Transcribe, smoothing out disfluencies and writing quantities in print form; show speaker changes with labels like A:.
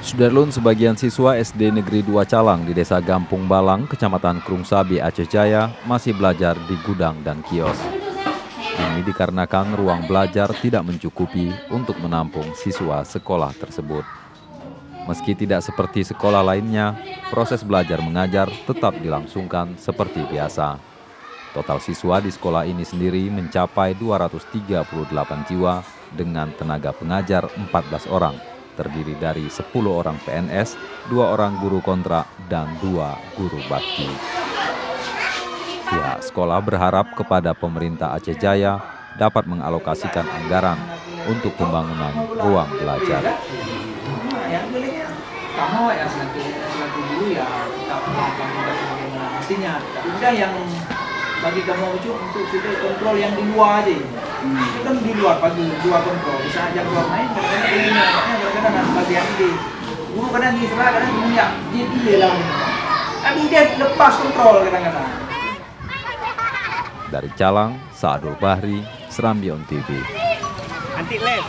A: Sudarlun, sebagian siswa SD Negeri 2 Calang di Desa Gampung Balang, Kecamatan Krungsabi, Aceh Jaya, masih belajar di gudang dan kios. Ini dikarenakan ruang belajar tidak mencukupi untuk menampung siswa sekolah tersebut. Meski tidak seperti sekolah lainnya, proses belajar mengajar tetap dilangsungkan seperti biasa. Total siswa di sekolah ini sendiri mencapai 238 jiwa dengan tenaga pengajar 14 orang, terdiri dari 10 orang PNS, 2 orang guru kontrak, dan 2 guru bakti. Pihak sekolah berharap kepada pemerintah Aceh Jaya dapat mengalokasikan anggaran untuk pembangunan ruang belajar.
B: Kamu ya selaku guru ya kita melakukan tugas bagaimana mestinya. Udah yang bagi kamu itu untuk sudah kontrol yang di luar aja. Itu kan di luar pagi dua kontrol. Bisa aja keluar main kadang-kadang ini kadang-kadang bagian ini. Guru kadang di sebelah kadang punya dia lah. Tapi dia lepas kontrol kadang-kadang.
A: Dari Calang, Saadul Bahri, Serambion TV.
C: Anti lab.